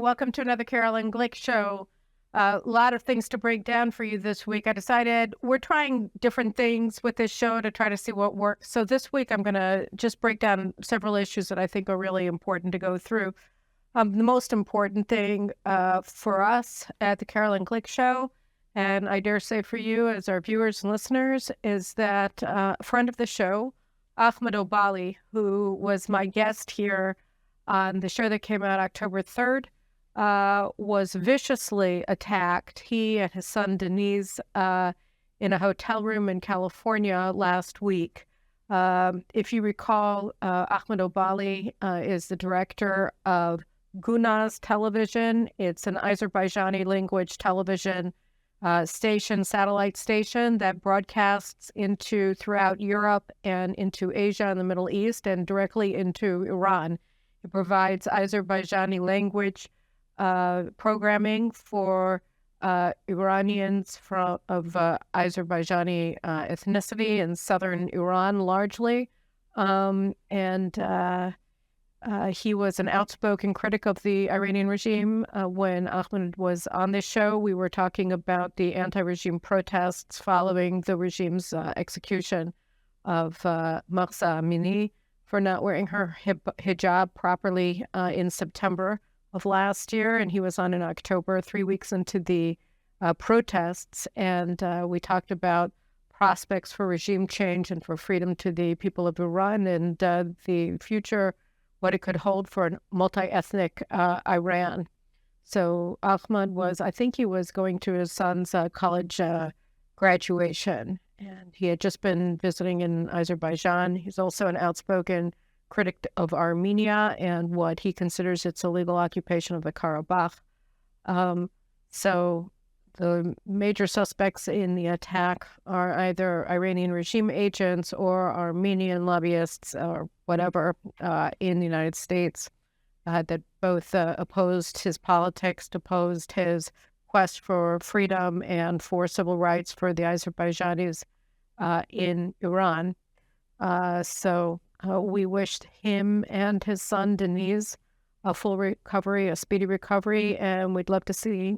Welcome to another Carolyn Glick show. A lot of things to break down for you this week. I decided we're trying different things with this show to try to see what works. So this week I'm going to just break down several issues that I think are really important to go through. The most important thing for us at the Carolyn Glick show, and I dare say for you as our viewers and listeners, is that a friend of the show, Ahmad Obali, who was my guest here on the show that came out October 3rd, was viciously attacked, he and his son Denise, in a hotel room in California last week. If you recall, Ahmad Obali is the director of Gunaz Television. It's an Azerbaijani language television station, satellite station that broadcasts throughout Europe and into Asia and the Middle East and directly into Iran. It provides Azerbaijani language programming for Iranians of Azerbaijani ethnicity in southern Iran largely. He was an outspoken critic of the Iranian regime. When Ahmed was on this show, we were talking about the anti-regime protests following the regime's execution of Mahsa Amini for not wearing her hijab properly in September of last year. And he was on in October, 3 weeks into the protests. And we talked about prospects for regime change and for freedom to the people of Iran and the future, what it could hold for a multi-ethnic Iran. So Ahmad I think he was going to his son's college graduation, and he had just been visiting in Azerbaijan. He's also an outspoken critic of Armenia and what he considers its illegal occupation of the Karabakh. So the major suspects in the attack are either Iranian regime agents or Armenian lobbyists or whatever in the United States that both opposed his politics, opposed his quest for freedom and for civil rights for the Azerbaijanis in Iran. So we wished him and his son, Denise, a full recovery, a speedy recovery, and we'd love to see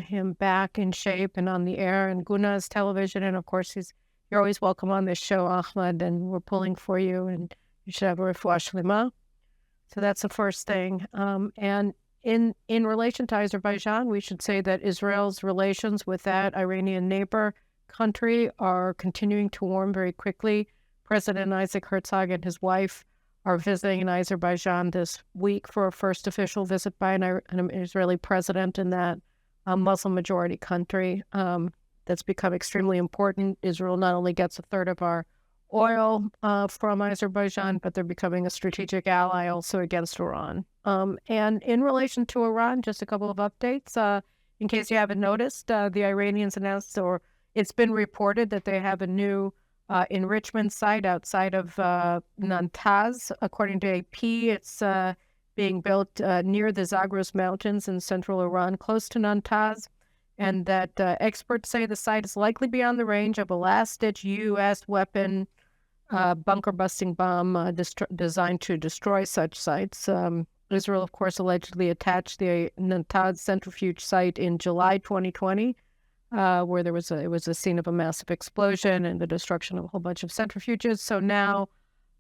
him back in shape and on the air and Gunaz Television. And of course, you're always welcome on this show, Ahmad, and we're pulling for you, and you should have a refuah shlema. So that's the first thing. And in relation to Azerbaijan, we should say that Israel's relations with that Iranian neighbor country are continuing to warm very quickly. President Isaac Herzog and his wife are visiting in Azerbaijan this week for a first official visit by an Israeli president in that Muslim-majority country that's become extremely important. Israel not only gets a third of our oil from Azerbaijan, but they're becoming a strategic ally also against Iran. And in relation to Iran, just a couple of updates. In case you haven't noticed, the Iranians announced, or it's been reported that they have a new enrichment site outside of Natanz. According to AP, it's being built near the Zagros Mountains in central Iran, close to Natanz, and that experts say the site is likely beyond the range of a last-ditch U.S. weapon bunker-busting bomb designed to destroy such sites. Israel, of course, allegedly attached the Natanz centrifuge site in July 2020, where it was a scene of a massive explosion and the destruction of a whole bunch of centrifuges. So now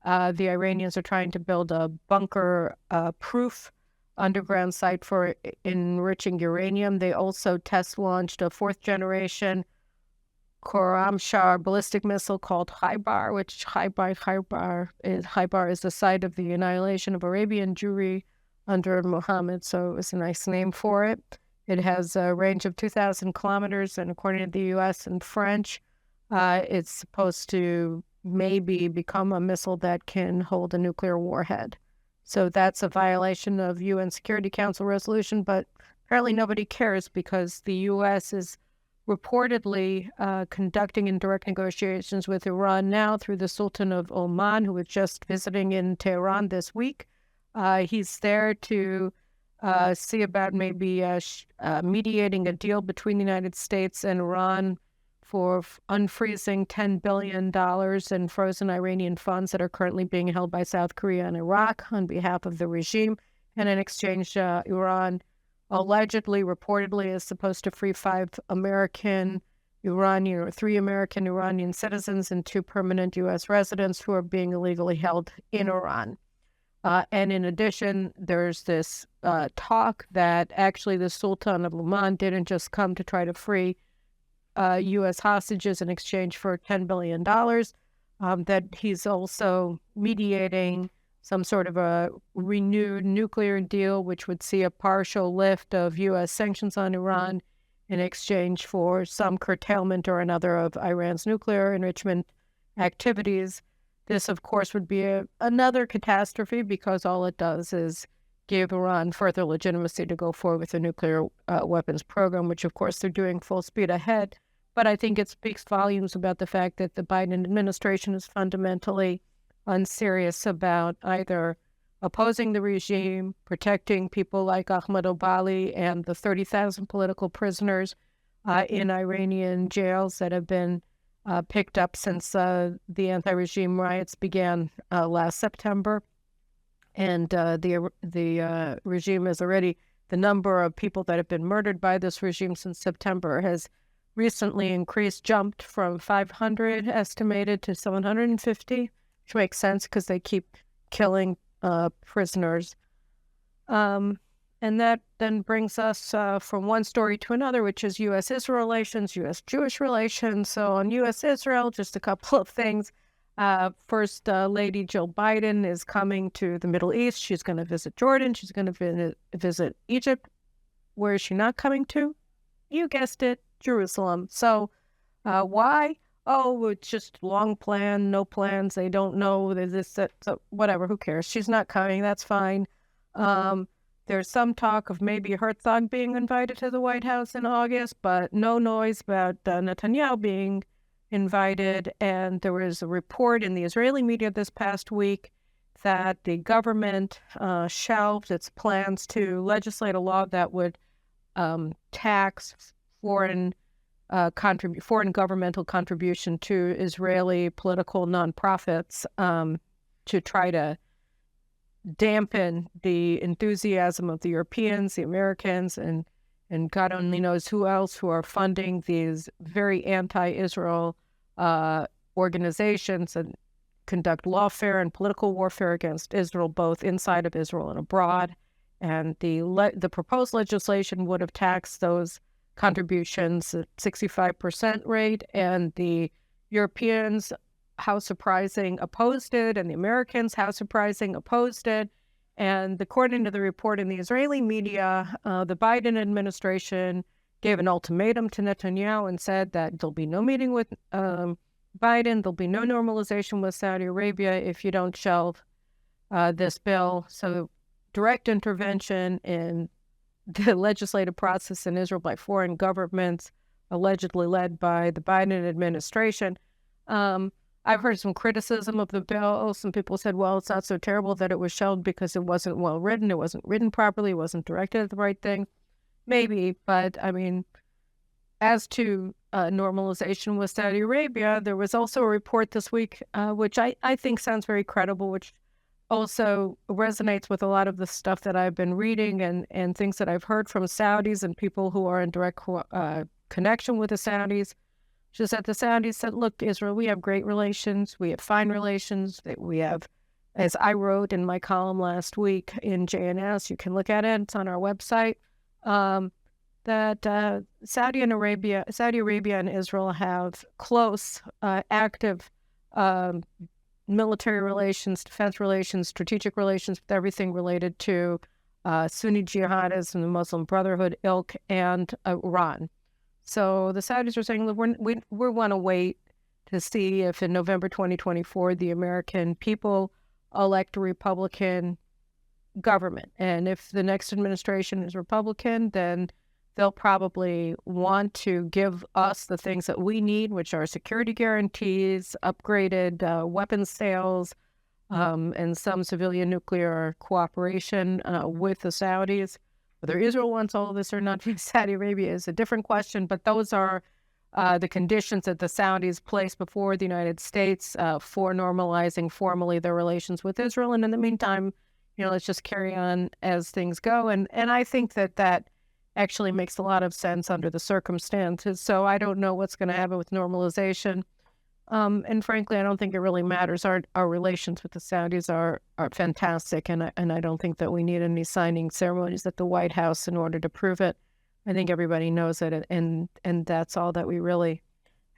the Iranians are trying to build a bunker-proof underground site for enriching uranium. They also test-launched a fourth-generation Khorramshahr ballistic missile called Khaybar, which Khaybar is the site of the annihilation of Arabian Jewry under Muhammad, so it's a nice name for it. It has a range of 2,000 kilometers, and according to the U.S. and French, it's supposed to maybe become a missile that can hold a nuclear warhead. So that's a violation of UN Security Council resolution, but apparently nobody cares because the U.S. is reportedly conducting indirect negotiations with Iran now through the Sultan of Oman, who was just visiting in Tehran this week. He's there to see about maybe mediating a deal between the United States and Iran for unfreezing $10 billion in frozen Iranian funds that are currently being held by South Korea and Iraq on behalf of the regime. And in exchange, Iran allegedly, reportedly, is supposed to free 5 American Iranian or 3 American Iranian citizens and 2 permanent U.S. residents who are being illegally held in Iran. And in addition, there's this talk that actually the Sultan of Oman didn't just come to try to free U.S. hostages in exchange for $10 billion, that he's also mediating some sort of a renewed nuclear deal, which would see a partial lift of U.S. sanctions on Iran in exchange for some curtailment or another of Iran's nuclear enrichment activities. This, of course, would be another catastrophe because all it does is give Iran further legitimacy to go forward with a nuclear weapons program, which, of course, they're doing full speed ahead. But I think it speaks volumes about the fact that the Biden administration is fundamentally unserious about either opposing the regime, protecting people like Ahmad Obali and the 30,000 political prisoners in Iranian jails that have been picked up since the anti-regime riots began last September. And the regime has already, the number of people that have been murdered by this regime since September has recently jumped from 500 estimated to 750, which makes sense because they keep killing prisoners. And that then brings us from one story to another, which is U.S.-Israel relations, U.S.-Jewish relations. So on U.S.-Israel, just a couple of things. First Lady Jill Biden is coming to the Middle East. She's going to visit Jordan. She's going to visit Egypt. Where is she not coming to? You guessed it, Jerusalem. So why? Oh, it's just long plan, no plans. They don't know this, that, so whatever. Who cares? She's not coming. That's fine. There's some talk of maybe Herzog being invited to the White House in August, but no noise about Netanyahu being invited. And there was a report in the Israeli media this past week that the government shelved its plans to legislate a law that would tax foreign governmental contribution to Israeli political nonprofits to try to dampen the enthusiasm of the Europeans, the Americans, and God only knows who else who are funding these very anti-Israel organizations and conduct lawfare and political warfare against Israel, both inside of Israel and abroad. And the proposed legislation would have taxed those contributions at 65% rate, and the Europeans, how surprising, opposed it, and the Americans, how surprising, opposed it. And according to the report in the Israeli media, the Biden administration gave an ultimatum to Netanyahu and said that there'll be no meeting with Biden, there'll be no normalization with Saudi Arabia if you don't shelve this bill. So direct intervention in the legislative process in Israel by foreign governments, allegedly led by the Biden administration. I've heard some criticism of the bill. Some people said, well, it's not so terrible that it was shelved because it wasn't well written. It wasn't written properly. It wasn't directed at the right thing. Maybe, but I mean, as to normalization with Saudi Arabia, there was also a report this week, which I think sounds very credible, which also resonates with a lot of the stuff that I've been reading and things that I've heard from Saudis and people who are in direct connection with the Saudis. Just that the Saudis said, look, Israel, we have great relations. We have fine relations. We have, as I wrote in my column last week in JNS, you can look at it. It's on our website, that Saudi Arabia and Israel have close, active military relations, defense relations, strategic relations with everything related to Sunni jihadists and the Muslim Brotherhood ilk and Iran. So the Saudis are saying, look, we want to wait to see if in November 2024 the American people elect a Republican government. And if the next administration is Republican, then they'll probably want to give us the things that we need, which are security guarantees, upgraded weapons sales, and some civilian nuclear cooperation with the Saudis. Whether Israel wants all of this or not from Saudi Arabia is a different question, but those are the conditions that the Saudis place before the United States for normalizing formally their relations with Israel. And in the meantime, let's just carry on as things go. And I think that actually makes a lot of sense under the circumstances. So I don't know what's going to happen with normalization. And frankly, I don't think it really matters. Our relations with the Saudis are fantastic, and I don't think that we need any signing ceremonies at the White House in order to prove it. I think everybody knows it, and that's all that we really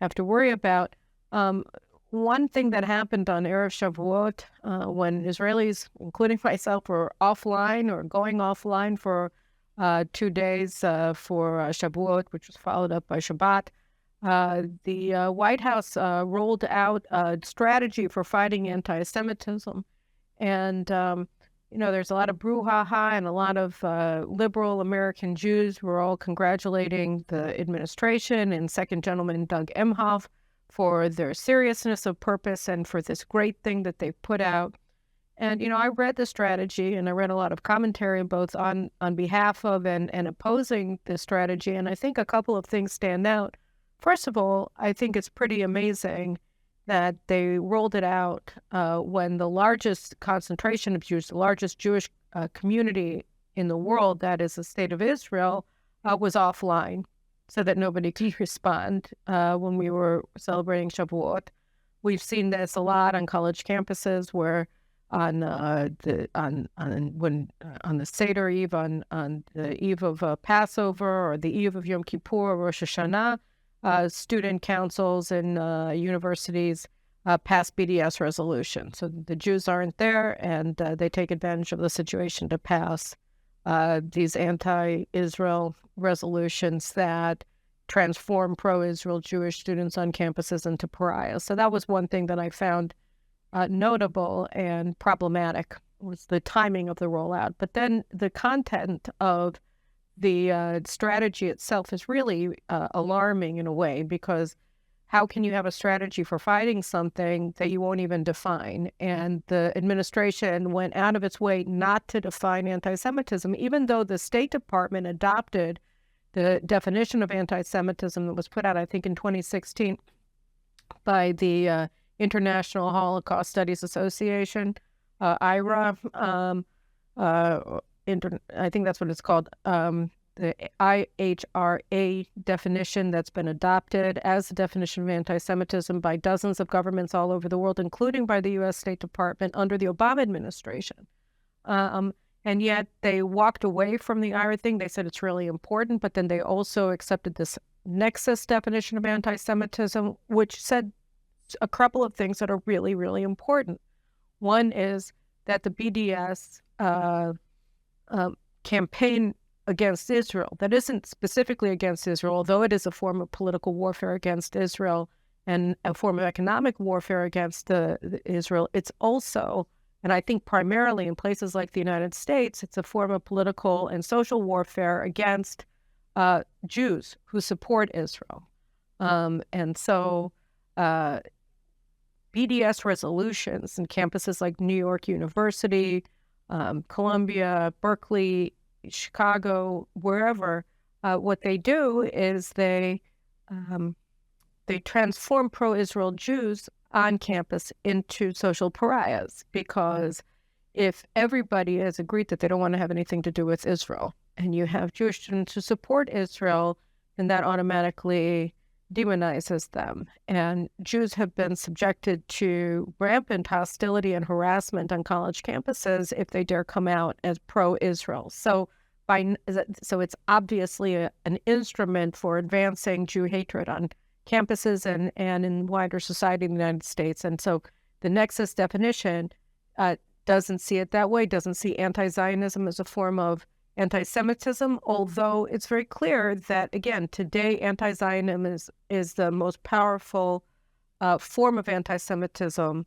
have to worry about. One thing that happened on Erev Shavuot, when Israelis, including myself, were offline or going offline for 2 days for Shavuot, which was followed up by Shabbat, the White House rolled out a strategy for fighting anti-Semitism. And, there's a lot of brouhaha, and a lot of liberal American Jews were all congratulating the administration and Second Gentleman Doug Emhoff for their seriousness of purpose and for this great thing that they've put out. And, I read the strategy, and I read a lot of commentary both on behalf of and opposing this strategy. And I think a couple of things stand out. First of all, I think it's pretty amazing that they rolled it out when the largest concentration of Jews, the largest Jewish community in the world, that is the state of Israel, was offline, so that nobody could respond when we were celebrating Shavuot. We've seen this a lot on college campuses, where on the Seder Eve, on the eve of Passover, or the eve of Yom Kippur or Rosh Hashanah, student councils and universities pass BDS resolutions. So the Jews aren't there, and they take advantage of the situation to pass these anti-Israel resolutions that transform pro-Israel Jewish students on campuses into pariahs. So that was one thing that I found notable and problematic, was the timing of the rollout. But then the content of the strategy itself is really alarming in a way, because how can you have a strategy for fighting something that you won't even define? And the administration went out of its way not to define anti-Semitism, even though the State Department adopted the definition of anti-Semitism that was put out, I think, in 2016 by the International Holocaust Studies Association, IRA. I think that's what it's called, the IHRA definition that's been adopted as the definition of anti-Semitism by dozens of governments all over the world, including by the U.S. State Department under the Obama administration. And yet they walked away from the IRA thing. They said it's really important, but then they also accepted this nexus definition of anti-Semitism, which said a couple of things that are really, really important. One is that the BDS campaign against Israel, that isn't specifically against Israel, although it is a form of political warfare against Israel and a form of economic warfare against Israel, it's also, and I think primarily in places like the United States, it's a form of political and social warfare against Jews who support Israel. And so BDS resolutions in campuses like New York University, Columbia, Berkeley, Chicago, wherever, what they do is they transform pro-Israel Jews on campus into social pariahs, because if everybody has agreed that they don't want to have anything to do with Israel, and you have Jewish students who support Israel, then that automatically demonizes them. And Jews have been subjected to rampant hostility and harassment on college campuses if they dare come out as pro-Israel. So it's obviously an instrument for advancing Jew hatred on campuses and in wider society in the United States. And so the nexus definition doesn't see it that way, doesn't see anti-Zionism as a form of anti-Semitism, although it's very clear that, again, today anti-Zionism is the most powerful form of anti-Semitism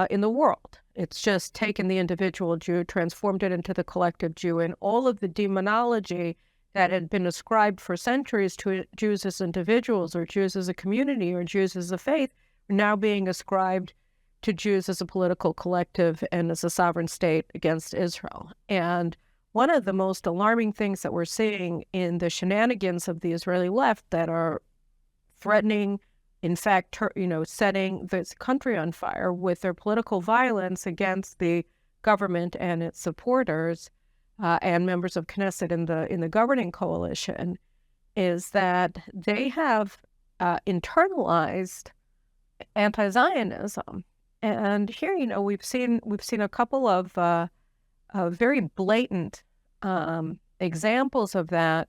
in the world. It's just taken the individual Jew, transformed it into the collective Jew, and all of the demonology that had been ascribed for centuries to Jews as individuals or Jews as a community or Jews as a faith are now being ascribed to Jews as a political collective and as a sovereign state against Israel. And one of the most alarming things that we're seeing in the shenanigans of the Israeli left that are threatening, in fact, setting this country on fire with their political violence against the government and its supporters, and members of Knesset in the governing coalition, is that they have internalized anti-Zionism. And here, we've seen a couple of very blatant examples of that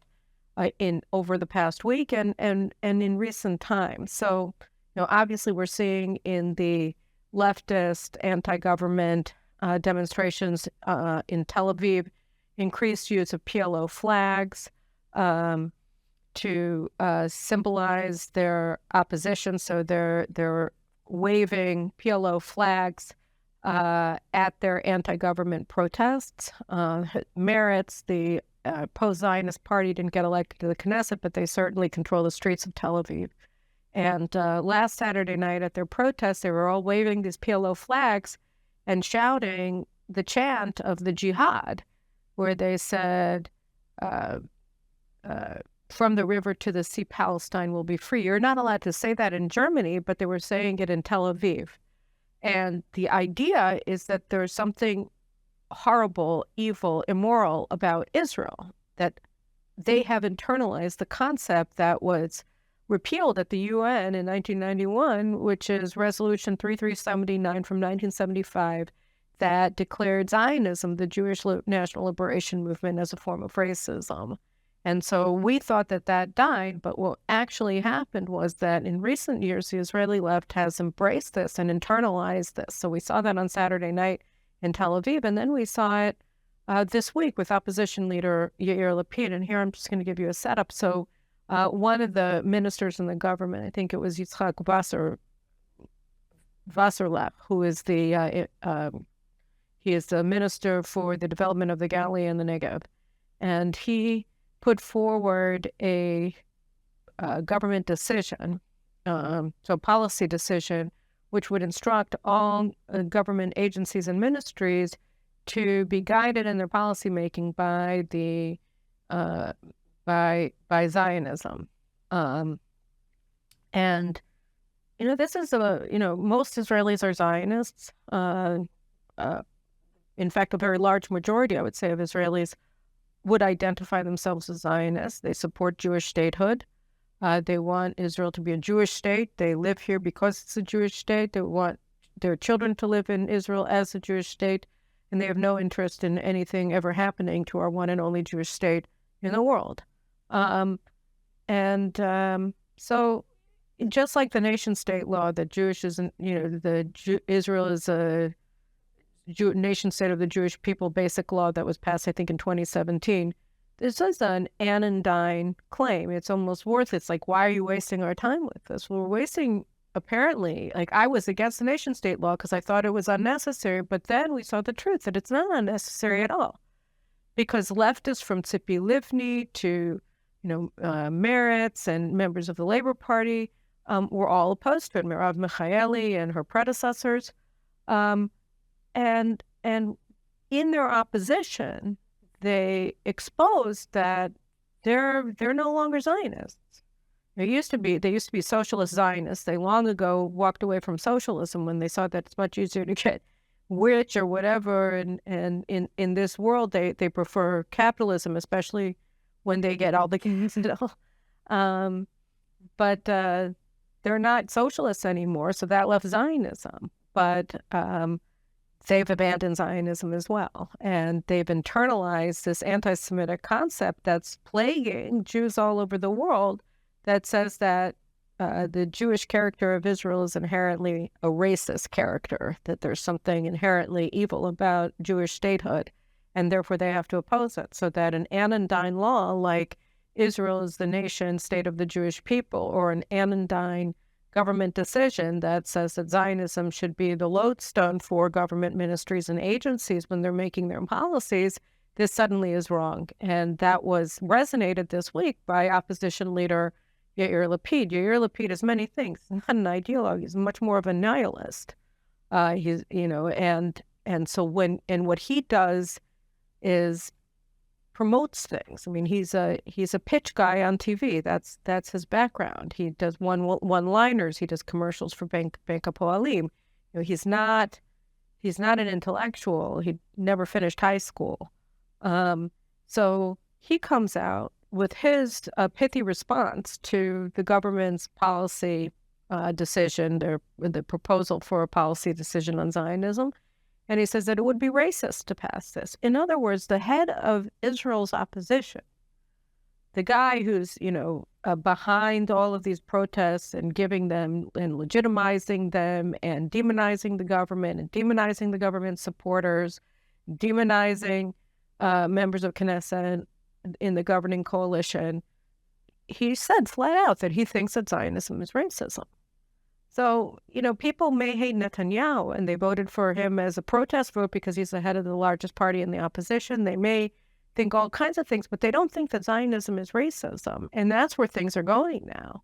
in over the past week and in recent times. So, obviously we're seeing in the leftist anti-government demonstrations in Tel Aviv increased use of PLO flags to symbolize their opposition. So they're waving PLO flags at their anti-government protests. Meretz, the post-Zionist party, didn't get elected to the Knesset, but they certainly control the streets of Tel Aviv. And last Saturday night at their protests, they were all waving these PLO flags and shouting the chant of the jihad, where they said, from the river to the sea, Palestine will be free. You're not allowed to say that in Germany, but they were saying it in Tel Aviv. And the idea is that there's something horrible, evil, immoral about Israel, that they have internalized the concept that was repealed at the UN in 1991, which is Resolution 3379 from 1975, that declared Zionism, the Jewish National Liberation Movement, as a form of racism. And so we thought that died, but what actually happened was that in recent years, the Israeli left has embraced this and internalized this. So we saw that on Saturday night in Tel Aviv, and then we saw it this week with opposition leader Yair Lapid. And here I'm just going to give you a setup. So one of the ministers in the government, I think it was Yitzhak Wasserlap, who is he is the minister for the development of the Galilee and the Negev, and he put forward a government decision, so policy decision, which would instruct all government agencies and ministries to be guided in their policymaking by the by Zionism. And this is most Israelis are Zionists. In fact, a very large majority, I would say, of Israelis would identify themselves as Zionists. They support Jewish statehood. They want Israel to be a Jewish state. They live here because it's a Jewish state. They want their children to live in Israel as a Jewish state, and they have no interest in anything ever happening to our one and only Jewish state in the world. So just like the nation-state law, that Jewish isn't, Israel is a nation-state of the Jewish people basic law that was passed, I think, in 2017. This is an anodyne claim. It's almost worthless. It's like, why are you wasting our time with this? Well, we're wasting, apparently, I was against the nation-state law because I thought it was unnecessary, but then we saw the truth that it's not unnecessary at all. Because leftists from Tzipi Livni to, Meretz and members of the Labor Party were all opposed to it. Merav Michaeli and her predecessors. And in their opposition, they exposed that they're no longer Zionists. They used to be socialist Zionists. They long ago walked away from socialism when they saw that it's much easier to get rich or whatever. And in this world, they prefer capitalism, especially when they get all the gains. But they're not socialists anymore, so that left Zionism. But they've abandoned Zionism as well. And they've internalized this anti-Semitic concept that's plaguing Jews all over the world, that says that the Jewish character of Israel is inherently a racist character, that there's something inherently evil about Jewish statehood, and therefore they have to oppose it. So that an anodyne law like Israel is the nation state of the Jewish people, or an anodyne government decision that says that Zionism should be the lodestone for government ministries and agencies when they're making their policies, this suddenly is wrong. And that was resonated this week by opposition leader Yair Lapid. Yair Lapid is many things. He's not an ideologue. He's much more of a nihilist. And so what he does is promotes things. I mean, he's a pitch guy on TV. That's his background. He does one-liners. He does commercials for Bank Hapoalim. He's not an intellectual. He never finished high school. So he comes out with his pithy response to the government's policy decision, the proposal for a policy decision on Zionism. And he says that it would be racist to pass this. In other words, the head of Israel's opposition, the guy who's, behind all of these protests and giving them and legitimizing them and demonizing the government and demonizing the government supporters, demonizing members of Knesset in the governing coalition, he said flat out that he thinks that Zionism is racism. So, people may hate Netanyahu and they voted for him as a protest vote because he's the head of the largest party in the opposition. They may think all kinds of things, but they don't think that Zionism is racism. And that's where things are going now.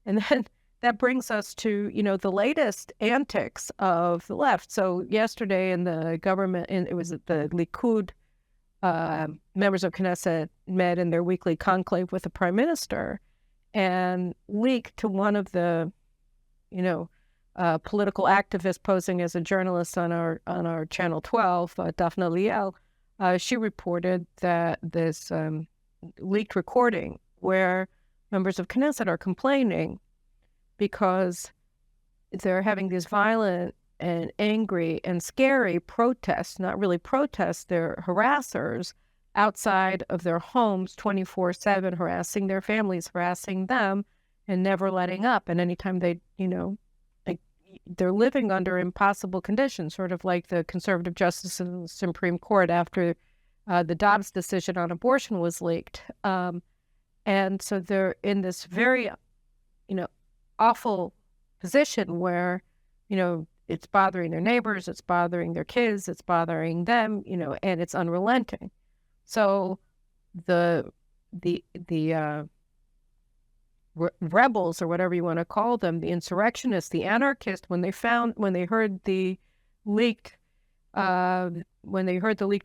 And then that brings us to, the latest antics of the left. So yesterday in the government, it was at the Likud, members of Knesset met in their weekly conclave with the prime minister and leaked to one of the political activist posing as a journalist on our Channel 12, Daphne Liel. She reported that this leaked recording where members of Knesset are complaining because they're having these violent and angry and scary protests, not really protests, they're harassers outside of their homes 24/7, harassing their families, harassing them, and never letting up. And anytime they, they're living under impossible conditions, sort of like the conservative justice in the Supreme Court after the Dobbs decision on abortion was leaked. And so they're in this very, awful position where, it's bothering their neighbors, it's bothering their kids, it's bothering them, and it's unrelenting. So the rebels, or whatever you want to call them, the insurrectionists, the anarchists, when they heard the leaked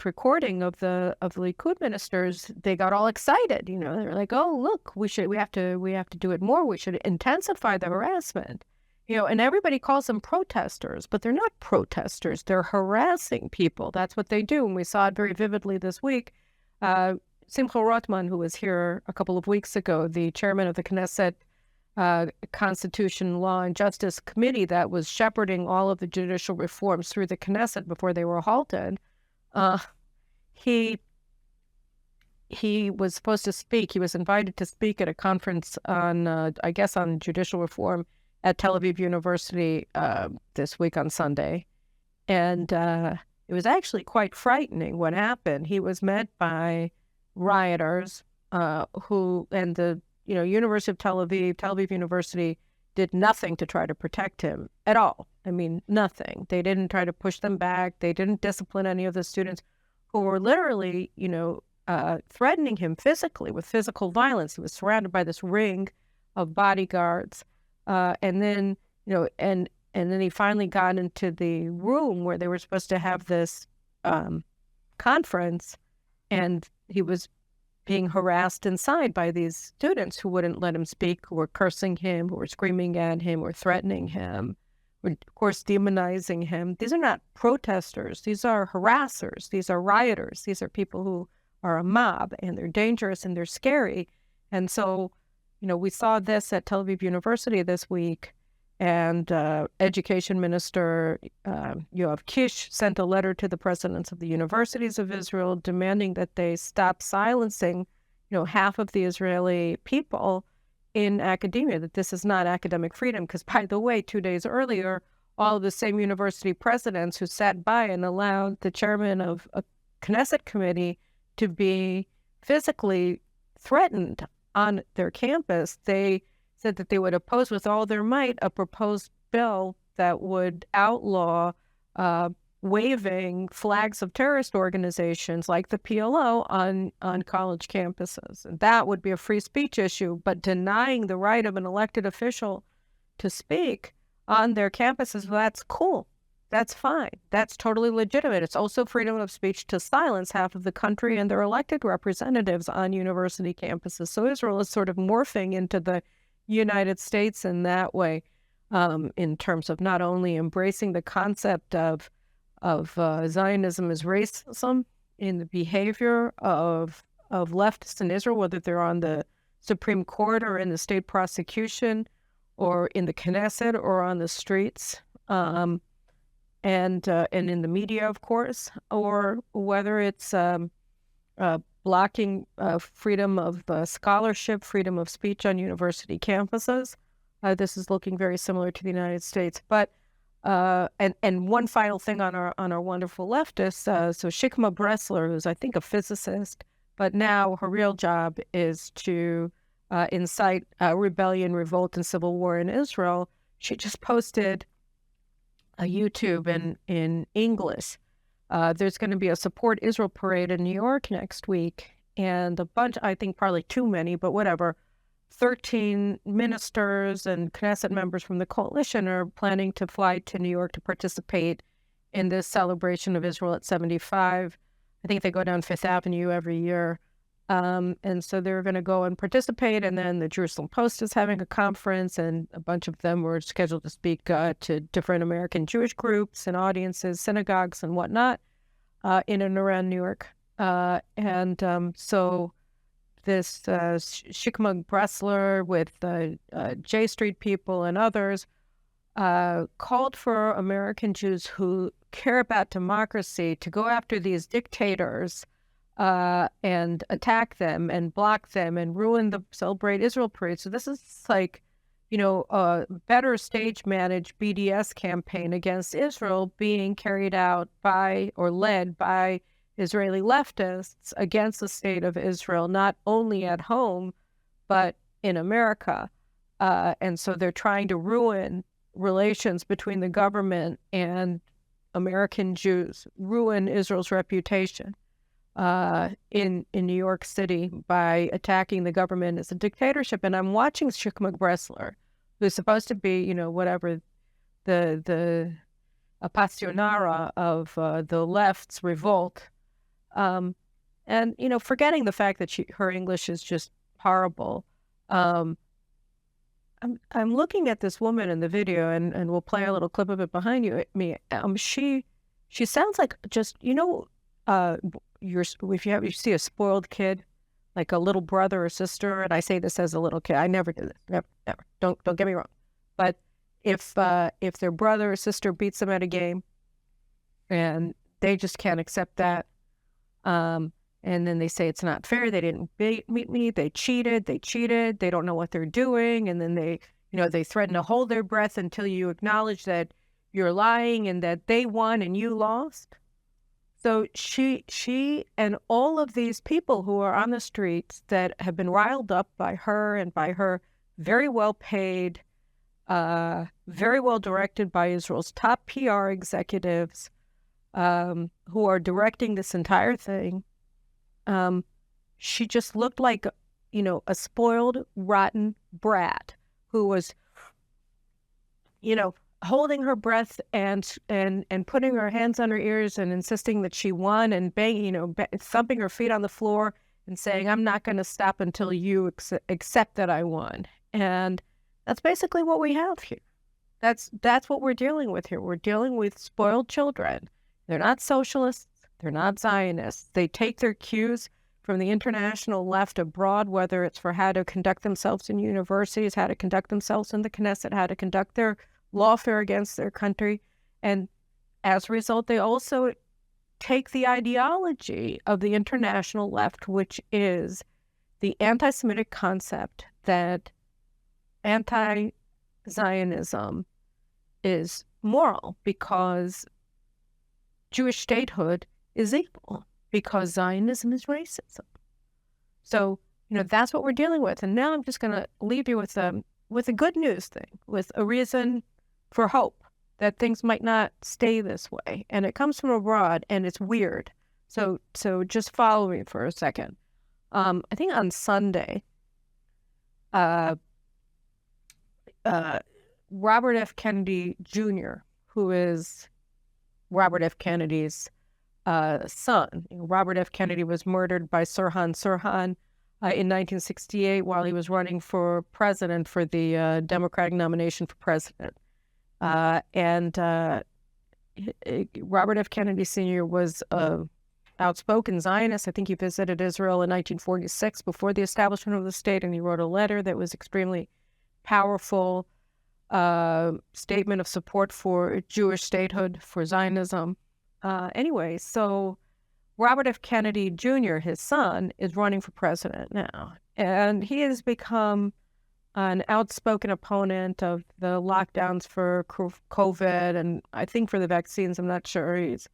recording of the Likud ministers, they got all excited. They're like, "Oh, look, we have to do it more. We should intensify the harassment." And everybody calls them protesters, but they're not protesters. They're harassing people. That's what they do, and we saw it very vividly this week. Simcha Rotman, who was here a couple of weeks ago, the chairman of the Knesset Constitution, Law, and Justice Committee that was shepherding all of the judicial reforms through the Knesset before they were halted, he was supposed to speak. He was invited to speak at a conference on, on judicial reform at Tel Aviv University this week on Sunday. And it was actually quite frightening what happened. He was met by rioters and the University of Tel Aviv University did nothing to try to protect him at all. I mean, nothing. They didn't try to push them back. They didn't discipline any of the students who were literally, threatening him physically with physical violence. He was surrounded by this ring of bodyguards. And then he finally got into the room where they were supposed to have this conference, and he was being harassed inside by these students who wouldn't let him speak, who were cursing him, who were screaming at him, who were threatening him, who were, of course, demonizing him. These are not protesters. These are harassers. These are rioters. These are people who are a mob, and they're dangerous and they're scary. And so, we saw this at Tel Aviv University this week, and Education Minister Yoav Kish sent a letter to the presidents of the universities of Israel demanding that they stop silencing, half of the Israeli people in academia, that this is not academic freedom. Because, by the way, 2 days earlier, all of the same university presidents who sat by and allowed the chairman of a Knesset committee to be physically threatened on their campus, they said that they would oppose with all their might a proposed bill that would outlaw waving flags of terrorist organizations like the PLO on college campuses. And that would be a free speech issue, but denying the right of an elected official to speak on their campuses, well, that's cool. That's fine. That's totally legitimate. It's also freedom of speech to silence half of the country and their elected representatives on university campuses. So Israel is sort of morphing into the United States in that way, in terms of not only embracing the concept of Zionism as racism, in the behavior of leftists in Israel, whether they're on the Supreme Court or in the state prosecution or in the Knesset or on the streets, and in the media, of course, or whether it's blocking freedom of scholarship, freedom of speech on university campuses. This is looking very similar to the United States. But and one final thing on our wonderful leftists. So Shikma Bressler, who's I think a physicist, but now her real job is to incite rebellion, revolt, and civil war in Israel. She just posted a YouTube in English. There's going to be a Support Israel parade in New York next week, and a bunch, I think probably too many, but whatever, 13 ministers and Knesset members from the coalition are planning to fly to New York to participate in this celebration of Israel at 75. I think they go down Fifth Avenue every year. And so they're going to go and participate, and then the Jerusalem Post is having a conference, and a bunch of them were scheduled to speak to different American Jewish groups and audiences, synagogues and whatnot, in and around New York. So this Shikma Bressler with J Street people and others called for American Jews who care about democracy to go after these dictators and attack them and block them and ruin the Celebrate Israel parade. So this is like, a better stage-managed BDS campaign against Israel being carried out by or led by Israeli leftists against the state of Israel, not only at home, but in America. And so they're trying to ruin relations between the government and American Jews, ruin Israel's reputation in New York City by attacking the government as a dictatorship. And I'm watching Shikma Bressler, who's supposed to be, whatever, the appassionara of the left's revolt. And, forgetting the fact that her English is just horrible. I'm looking at this woman in the video, and we'll play a little clip of it behind me. She sounds like just, if you see a spoiled kid, like a little brother or sister, and I say this as a little kid, I never did this, never. Don't get me wrong, but if their brother or sister beats them at a game, and they just can't accept that, and then they say it's not fair, they didn't meet me, they cheated, they don't know what they're doing, and then they threaten to hold their breath until you acknowledge that you're lying and that they won and you lost. So she and all of these people who are on the streets that have been riled up by her and by her very well paid, very well directed by Israel's top PR executives, who are directing this entire thing. She just looked like, a spoiled, rotten brat who was, holding her breath and putting her hands on her ears and insisting that she won and thumping her feet on the floor and saying, "I'm not going to stop until you accept that I won." And that's basically what we have here. That's what we're dealing with here. We're dealing with spoiled children. They're not socialists. They're not Zionists. They take their cues from the international left abroad, whether it's for how to conduct themselves in universities, how to conduct themselves in the Knesset, how to conduct their lawfare against their country. And as a result, they also take the ideology of the international left, which is the anti-Semitic concept that anti-Zionism is moral because Jewish statehood is evil, because Zionism is racism. So, that's what we're dealing with. And now I'm just going to leave you with a good news thing, with a reason for hope that things might not stay this way. And it comes from abroad, and it's weird. So just follow me for a second. I think on Sunday, Robert F. Kennedy Jr., who is Robert F. Kennedy's son. Robert F. Kennedy was murdered by Sirhan Sirhan in 1968 while he was running for president for the Democratic nomination for president. Robert F. Kennedy Sr. was a outspoken Zionist. I think he visited Israel in 1946 before the establishment of the state, and he wrote a letter that was extremely powerful statement of support for Jewish statehood, for Zionism. Anyway, so Robert F. Kennedy Jr., his son, is running for president now, and he has become an outspoken opponent of the lockdowns for COVID, and I think for the vaccines, I'm not sure. He's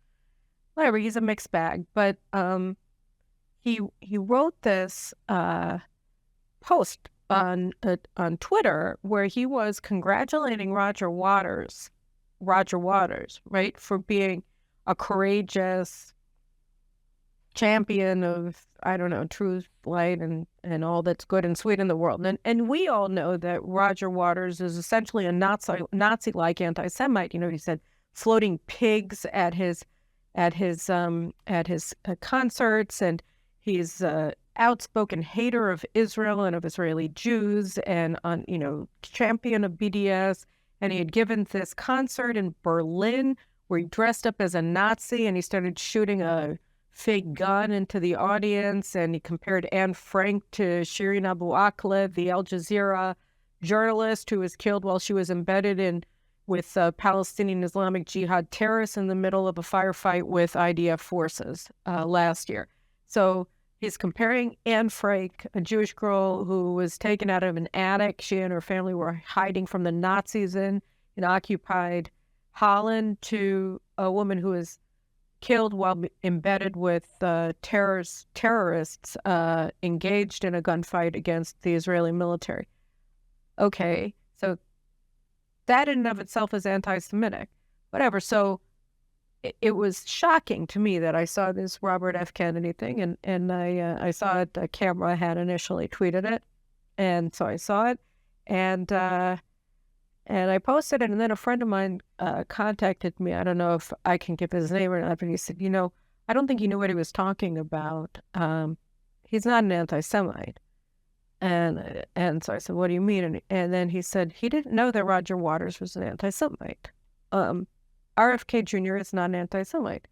a mixed bag, but he wrote this post on Twitter where he was congratulating Roger Waters, right, for being a courageous champion of, I don't know, truth, light, and all that's good and sweet in the world. And we all know that Roger Waters is essentially a Nazi-like anti-Semite. You know, he said floating pigs at his concerts, and he's outspoken hater of Israel and of Israeli Jews, and champion of BDS. And he had given this concert in Berlin where he dressed up as a Nazi and he started shooting a fake gun into the audience, and he compared Anne Frank to Shirin Abu Akleh, the Al Jazeera journalist who was killed while she was embedded with Palestinian Islamic Jihad terrorists in the middle of a firefight with IDF forces last year. So he's comparing Anne Frank, a Jewish girl who was taken out of an attic. She and her family were hiding from the Nazis in occupied Holland, to a woman who was killed while embedded with terrorists engaged in a gunfight against the Israeli military. Okay, so that in and of itself is anti-Semitic. Whatever. So it was shocking to me that I saw this Robert F. Kennedy thing, and I saw it. The camera had initially tweeted it, and so I saw it, and I posted it, and then a friend of mine contacted me. I don't know if I can give his name or not, but he said, I don't think he knew what he was talking about. He's not an anti-Semite. And so I said, what do you mean? And then he said he didn't know that Roger Waters was an anti-Semite. RFK Jr. is not an anti-Semite.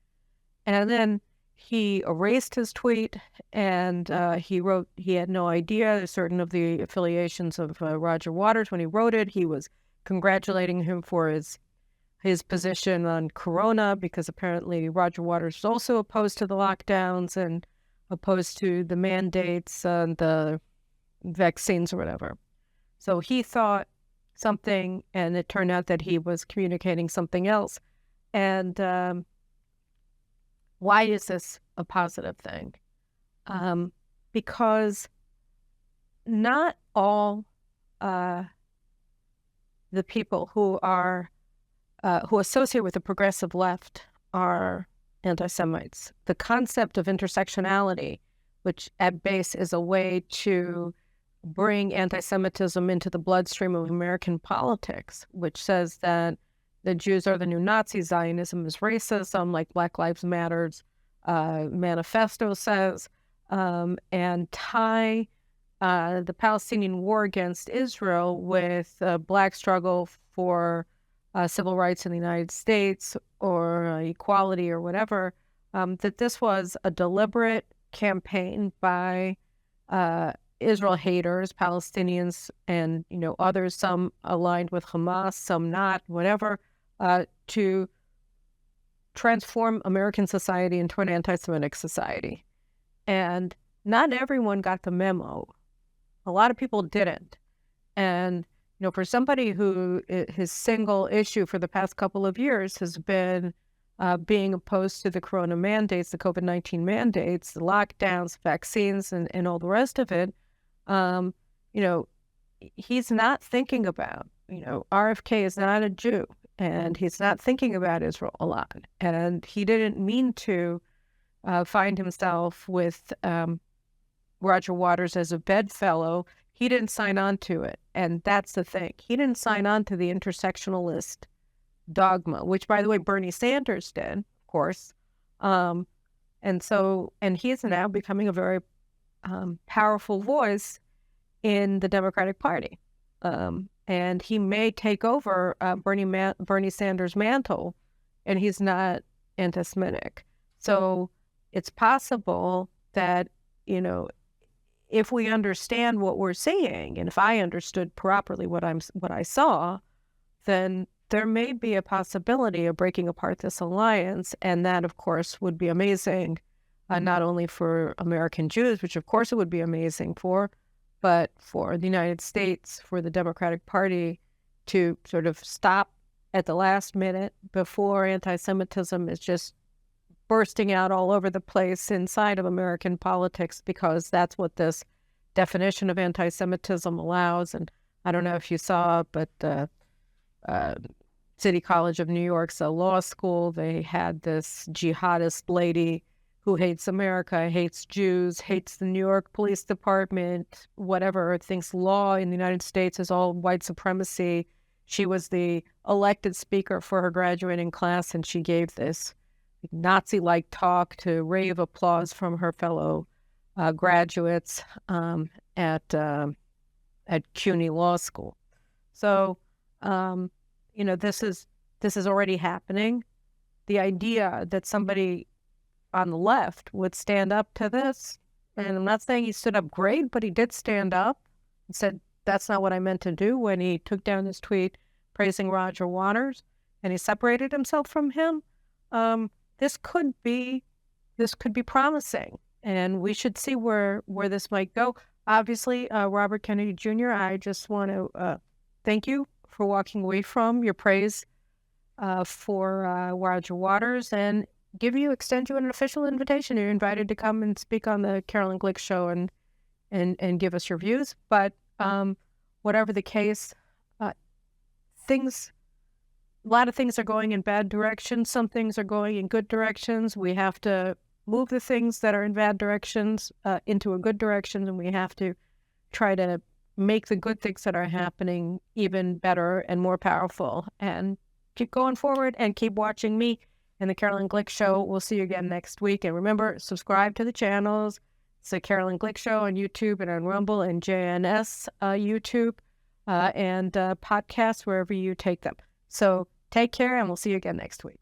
And then he erased his tweet, and he wrote he had no idea certain of the affiliations of Roger Waters. When he wrote it, he was congratulating him for his position on Corona, because apparently Roger Waters was also opposed to the lockdowns and opposed to the mandates and the vaccines or whatever. So he thought something, and it turned out that he was communicating something else. And why is this a positive thing? Because not all the people who associate with the progressive left are anti-Semites. The concept of intersectionality, which at base is a way to bring anti-Semitism into the bloodstream of American politics, which says that the Jews are the new Nazis, Zionism is racism, like Black Lives Matter's manifesto says, and tie the Palestinian war against Israel with a Black struggle for civil rights in the United States, or equality or whatever, that this was a deliberate campaign by Israel haters, Palestinians, and others, some aligned with Hamas, some not, whatever, to transform American society into an anti-Semitic society. And not everyone got the memo. A lot of people didn't. And for somebody who his single issue for the past couple of years has been being opposed to the Corona mandates, the COVID-19 mandates, the lockdowns, vaccines, and all the rest of it, he's not thinking about, RFK is not a Jew, and he's not thinking about Israel a lot. And he didn't mean to find himself with Roger Waters as a bedfellow. He didn't sign on to it. And that's the thing. He didn't sign on to the intersectionalist dogma, which, by the way, Bernie Sanders did, of course. And he's now becoming a very powerful voice in the Democratic Party. And he may take over Bernie Sanders' mantle, and he's not anti-Semitic. So it's possible that, you know, if we understand what we're seeing, and if I understood properly what I saw, then there may be a possibility of breaking apart this alliance, and that, of course, would be amazing, not only for American Jews, which of course it would be amazing for, but for the United States, for the Democratic Party to sort of stop at the last minute before anti-Semitism is just bursting out all over the place inside of American politics, because that's what this definition of anti-Semitism allows. And I don't know if you saw, but City College of New York's a law school. They had this jihadist lady who hates America, hates Jews, hates the New York Police Department, whatever, thinks law in the United States is all white supremacy. She was the elected speaker for her graduating class, and she gave this Nazi-like talk to rave applause from her fellow graduates at CUNY Law School. So, you know, this is already happening. The idea that somebody on the left would stand up to this, and I'm not saying he stood up great, but he did stand up and said, that's not what I meant to do, when he took down his tweet praising Roger Waters and he separated himself from him. This could be promising, and we should see where this might go. Obviously, Robert Kennedy Jr., I just want to thank you for walking away from your praise for Roger Waters, and extend you an official invitation. You're invited to come and speak on the Carolyn Glick Show and give us your views. But whatever the case, a lot of things are going in bad directions. Some things are going in good directions. We have to move the things that are in bad directions into a good direction, and we have to try to make the good things that are happening even better and more powerful, and keep going forward and keep watching me and the Carolyn Glick Show. We'll see you again next week. And remember, subscribe to the channels. It's the Carolyn Glick Show on YouTube and on Rumble and JNS YouTube and podcasts wherever you take them. So take care, and we'll see you again next week.